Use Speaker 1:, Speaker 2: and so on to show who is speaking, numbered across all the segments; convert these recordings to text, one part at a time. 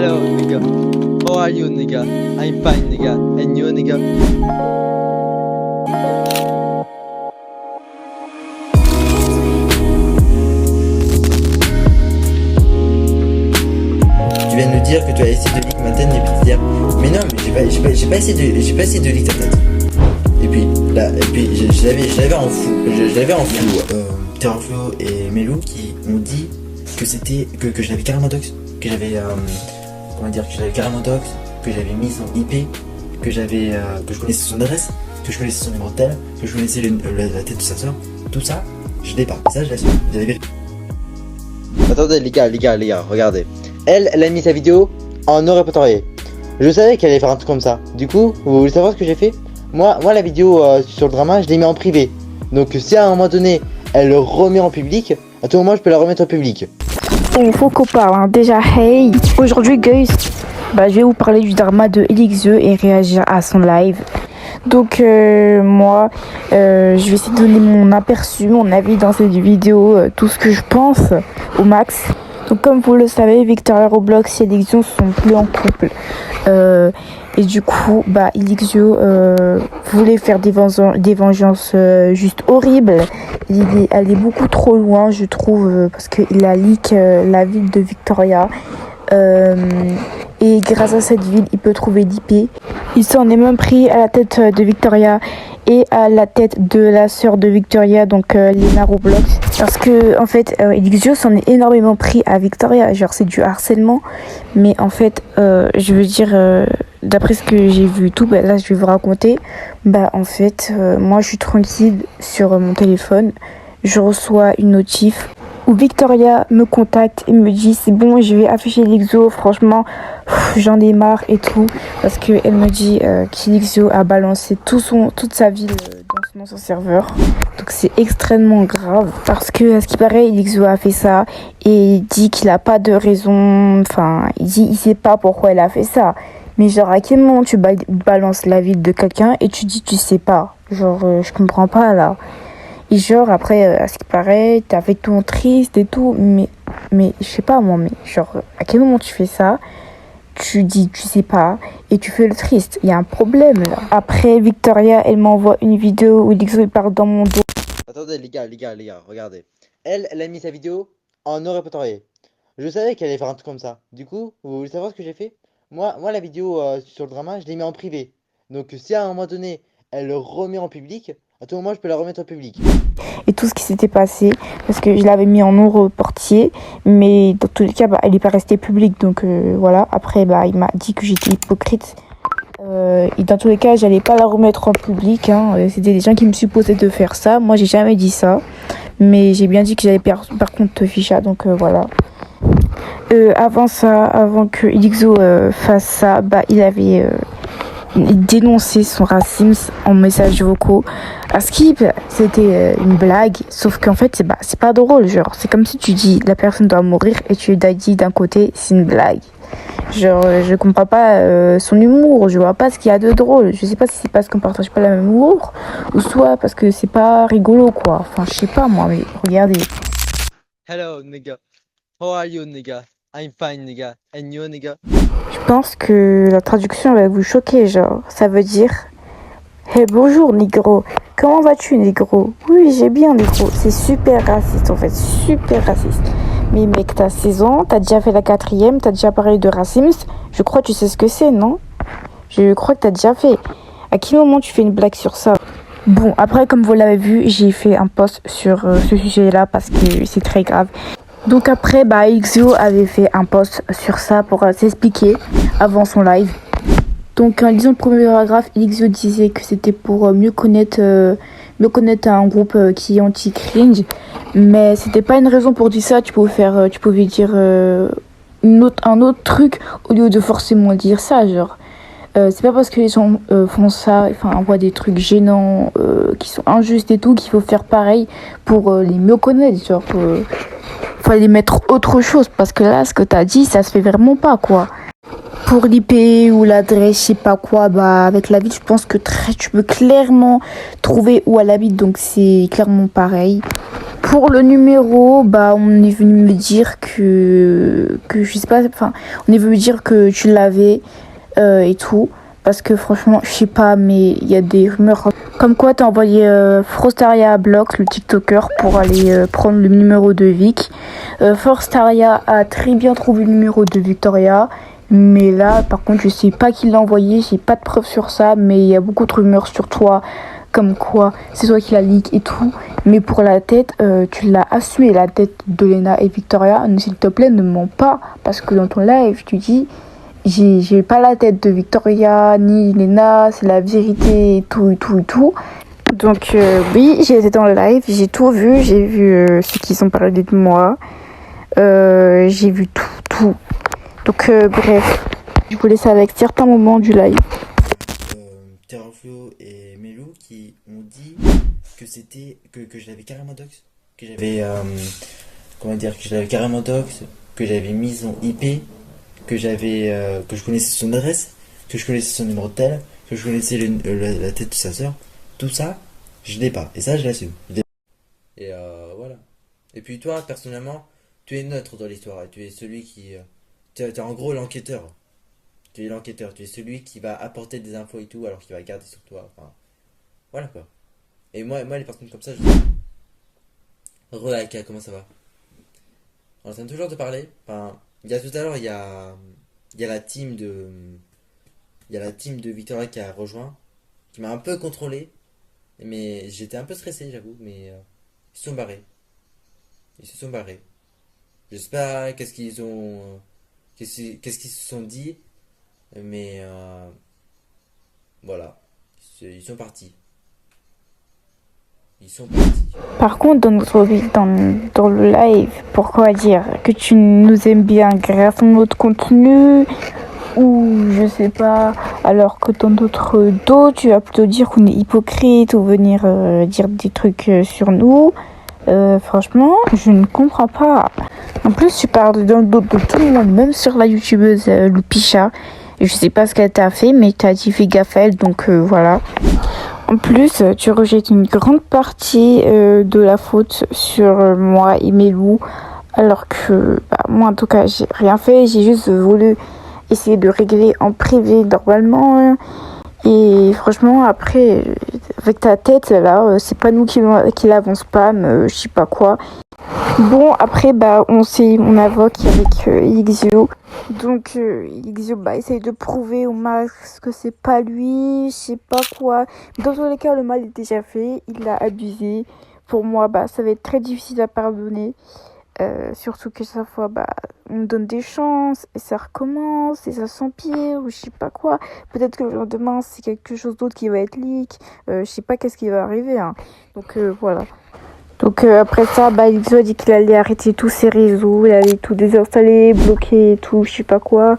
Speaker 1: Hello, nigga. How are you, nigga? I'm fine, nigga. And you, nigga?
Speaker 2: Tu viens de nous dire que tu as essayé de leak ma tête et puis te dire mais non mais j'ai pas essayé de leak ta tête. Et puis là je l'avais en flou, Terraflo et Melou qui m'ont dit que c'était que je l'avais carrément dox, que j'avais carrément dox, que j'avais mis son IP, que je connaissais son adresse, que je connaissais son numéro de tel, que je connaissais la tête de sa soeur, tout ça je l'ai pas, ça je l'ai su, vous avez
Speaker 1: Attendez, les gars, regardez. Elle a mis sa vidéo en non répertorié. Je savais qu'elle allait faire un truc comme ça. Du coup, vous voulez savoir ce que j'ai fait? Moi, la vidéo sur le drama, je l'ai mis en privé. Donc si à un moment donné, elle le remet en public, à tout moment, je peux la remettre en public.
Speaker 3: Bon, faut qu'on parle, hein. Déjà, hey, aujourd'hui, guys, je vais vous parler du drama de Elixir et réagir à son live. Donc, moi, je vais essayer de donner mon aperçu, mon avis dans cette vidéo, tout ce que je pense au max. Donc, comme vous le savez, Victoria Roblox et Elixir sont plus en couple. Et du coup, Elixir voulait faire des vengeances juste horribles. Il est allé beaucoup trop loin, je trouve, parce qu'il a leak la ville de Victoria. Et grâce à cette ville, il peut trouver l'IP. Il s'en est même pris à la tête de Victoria et à la tête de la sœur de Victoria, donc Lena Roblox. Parce que en fait, Elixir s'en est énormément pris à Victoria. Genre, c'est du harcèlement. Mais en fait, je veux dire, d'après ce que j'ai vu tout, là, je vais vous raconter. En fait, moi, je suis tranquille sur mon téléphone. Je reçois une notif où Victoria me contacte et me dit c'est bon, je vais afficher l'Elixir, franchement j'en ai marre et tout, parce qu'elle me dit qu'Elixir a balancé toute sa ville dans son serveur. Donc c'est extrêmement grave, parce que à ce qui paraît Elixir a fait ça et il dit qu'il a pas de raison, enfin il dit il sait pas pourquoi elle a fait ça. Mais genre à quel moment tu balances la ville de quelqu'un et tu dis tu sais pas, genre je comprends pas là. Et genre après, à ce qui paraît, t'as fait tout triste et tout, mais je sais pas moi, mais genre à quel moment tu fais ça? Tu dis tu sais pas et tu fais le triste, il y a un problème là. Après Victoria, elle m'envoie une vidéo où Elixir parle dans mon dos.
Speaker 1: Attendez, les gars, regardez. Elle a mis sa vidéo en non répertorié. Je savais qu'elle allait faire un truc comme ça. Du coup, vous voulez savoir ce que j'ai fait? Moi, la vidéo sur le drama, je l'ai mis en privé. Donc si à un moment donné, elle le remet en public, à tout moment, je peux la remettre en public.
Speaker 3: Et tout ce qui s'était passé, parce que je l'avais mis en non reportier, mais dans tous les cas, elle n'est pas restée publique. Donc voilà, après, il m'a dit que j'étais hypocrite. Et dans tous les cas, j'allais pas la remettre en public. C'était des gens qui me supposaient de faire ça. Moi, j'ai jamais dit ça. Mais j'ai bien dit que j'allais par contre ficha. Donc voilà. Avant ça, avant que Elixir fasse ça, il avait dénoncé son racisme en messages vocaux. À Skip, c'était une blague, sauf qu'en fait, c'est pas drôle. Genre, c'est comme si tu dis la personne doit mourir et tu lui dis d'un côté, c'est une blague. Genre, je comprends pas son humour, je vois pas ce qu'il y a de drôle. Je sais pas si c'est parce qu'on partage pas la même humour, ou soit parce que c'est pas rigolo, quoi. Enfin, je sais pas moi, mais regardez.
Speaker 1: Hello, nigga. How are you, nigga? I'm fine, nigga. And you, nigga?
Speaker 3: Je pense que la traduction va vous choquer, genre, ça veut dire hey, bonjour, négro. Comment vas-tu, négro? Oui, j'ai bien, négro. C'est super raciste, en fait, super raciste. Mais mec, t'as 16 ans, t'as déjà fait la 4e, t'as déjà parlé de racisme. Je crois que tu sais ce que c'est, non? Je crois que t'as déjà fait. À quel moment tu fais une blague sur ça? Bon, après, comme vous l'avez vu, j'ai fait un post sur ce sujet-là parce que c'est très grave. Donc après, Elixir avait fait un post sur ça pour s'expliquer avant son live. Donc en lisant le premier paragraphe, Elixir disait que c'était pour mieux connaître un groupe qui est anti-cringe. Mais c'était pas une raison pour dire ça. Tu pouvais dire un autre truc au lieu de forcément dire ça. Genre, c'est pas parce que les gens font ça, enfin envoient des trucs gênants, qui sont injustes et tout, qu'il faut faire pareil pour les mieux connaître. Genre, fallait mettre autre chose parce que là, ce que t'as dit, ça se fait vraiment pas, quoi. Pour l'IP ou l'adresse, je sais pas quoi, avec la ville, je pense que tu peux clairement trouver où elle habite, donc c'est clairement pareil. Pour le numéro, bah on est venu me dire que je sais pas, enfin on est venu me dire que tu l'avais et tout. Parce que franchement, je sais pas, mais il y a des rumeurs comme quoi t'as envoyé Frostaria à Blox, le TikToker, pour aller prendre le numéro de Vic. Frostaria a très bien trouvé le numéro de Victoria. Mais là, par contre, je sais pas qui l'a envoyé, j'ai pas de preuves sur ça, mais il y a beaucoup de rumeurs sur toi, comme quoi c'est toi qui la leak et tout. Mais pour la tête, tu l'as assumé, la tête de Lena et Victoria. S'il te plaît, ne mens pas, parce que dans ton live, tu dis j'ai pas la tête de Victoria ni Lena, c'est la vérité et tout et tout et tout. Donc oui, j'ai été dans le live, j'ai tout vu, j'ai vu ceux qui sont parlé de moi, j'ai vu tout. Donc bref, je vous laisse avec certains moments du live.
Speaker 2: Terraflo et Melou qui ont dit que c'était que je l'avais carrément dox, que j'avais comment dire, que je l'avais carrément dox, que j'avais mis son IP, que j'avais que je connaissais son adresse, que je connaissais son numéro de tel, que je connaissais la tête de sa sœur. Tout ça, je l'ai pas, et ça je l'assume. Et voilà. Et puis toi, personnellement, tu es neutre dans l'histoire, et tu es celui qui tu es en gros l'enquêteur. Tu es l'enquêteur, tu es celui qui va apporter des infos et tout, alors qu'il va garder sur toi. Enfin, voilà quoi. Et moi les personnes comme ça, je dis Aka, comment ça va? On est en train toujours de parler. Enfin, il y a tout à l'heure, il y a la team de. Il y a la team de Victoria qui a rejoint, qui m'a un peu contrôlé. Mais j'étais un peu stressé, j'avoue, mais ils se sont barrés. Ils se sont barrés. Je sais pas qu'est-ce qu'ils ont. Qu'est-ce qu'ils se sont dit, mais voilà, ils sont partis. Ils sont partis.
Speaker 3: Par contre, dans le live, pourquoi dire que tu nous aimes bien grâce à notre contenu ou je sais pas, alors que dans notre dos, tu vas plutôt dire qu'on est hypocrite ou venir dire des trucs sur nous. Franchement, je ne comprends pas. En plus, tu parles dans le dos de tout le monde, même sur la youtubeuse Loupicha. Je sais pas ce qu'elle t'a fait, mais t'as dit fais gaffe à elle, donc voilà. En plus, tu rejettes une grande partie de la faute sur moi et Melou, alors que moi en tout cas j'ai rien fait, j'ai juste voulu essayer de régler en privé normalement. Et franchement après, avec ta tête là, c'est pas nous qui l'avons spam, je sais pas quoi. Bon après on invoque avec Ixio. Donc Ixio essaye de prouver au max que c'est pas lui, je sais pas quoi. Dans tous les cas le mal est déjà fait, il a abusé. Pour moi ça va être très difficile à pardonner. Surtout que chaque fois on me donne des chances et ça recommence et ça s'empire ou je sais pas quoi. Peut-être que le lendemain c'est quelque chose d'autre qui va être leak, je sais pas qu'est-ce qui va arriver hein. Donc voilà. Donc après ça, Ixio a dit qu'il allait arrêter tous ses réseaux, il allait tout désinstaller, bloquer et tout, je sais pas quoi.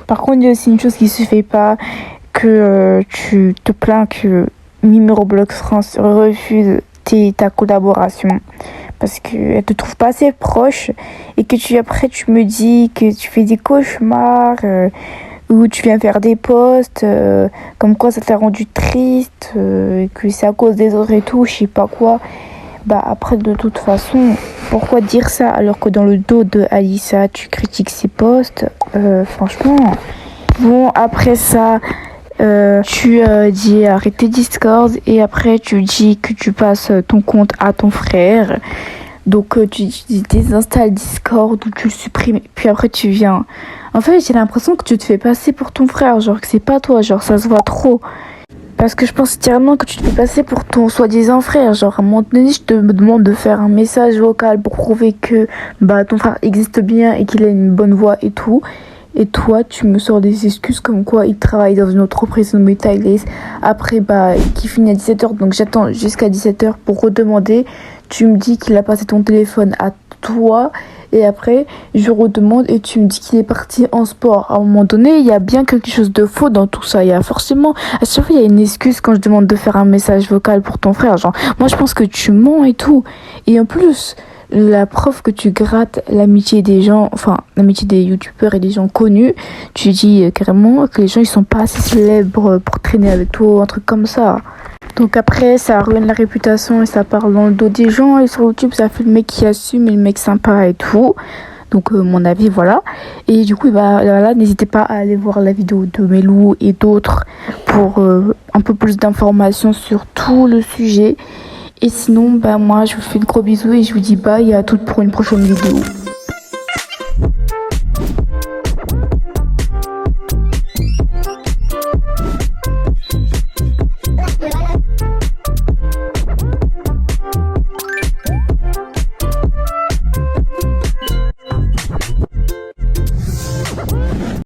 Speaker 3: Par contre, il y a aussi une chose qui se fait pas, que tu te plains que Mimi Roblox France refuse ta collaboration parce qu'elle te trouve pas assez proche et que après tu me dis que tu fais des cauchemars où tu viens faire des posts comme quoi ça t'a rendu triste, que c'est à cause des autres et tout, je sais pas quoi. Après de toute façon, pourquoi dire ça alors que dans le dos de Alissa tu critiques ses posts, franchement. Bon après ça tu dis arrêter Discord et après tu dis que tu passes ton compte à ton frère. Donc tu désinstalles Discord ou tu le supprimes puis après tu viens. En fait j'ai l'impression que tu te fais passer pour ton frère, genre que c'est pas toi, genre ça se voit trop. Parce que je pense sincèrement que tu te fais passer pour ton soi-disant frère. Genre à un moment donné je te demande de faire un message vocal pour prouver que ton frère existe bien et qu'il a une bonne voix et tout. Et toi, tu me sors des excuses comme quoi il travaille dans une entreprise nommée Timeless. Après, qui finit à 17h. Donc, j'attends jusqu'à 17h pour redemander. Tu me dis qu'il a passé ton téléphone à toi. Et après, je redemande et tu me dis qu'il est parti en sport. À un moment donné, il y a bien quelque chose de faux dans tout ça. Il y a forcément... À chaque fois, il y a une excuse quand je demande de faire un message vocal pour ton frère. Genre, moi, je pense que tu mens et tout. Et en plus... la preuve que tu grattes l'amitié des gens, enfin l'amitié des youtubeurs et des gens connus, tu dis carrément que les gens ils sont pas assez célèbres pour traîner avec toi, un truc comme ça. Donc après, ça ruine la réputation et ça parle dans le dos des gens. Et sur YouTube, ça fait le mec qui assume et le mec sympa et tout. Donc mon avis, voilà. Et du coup, bah, là, n'hésitez pas à aller voir la vidéo de Melou et d'autres pour un peu plus d'informations sur tout le sujet. Et sinon, bah, moi, je vous fais de gros bisous et je vous dis bye et à toutes pour une prochaine vidéo.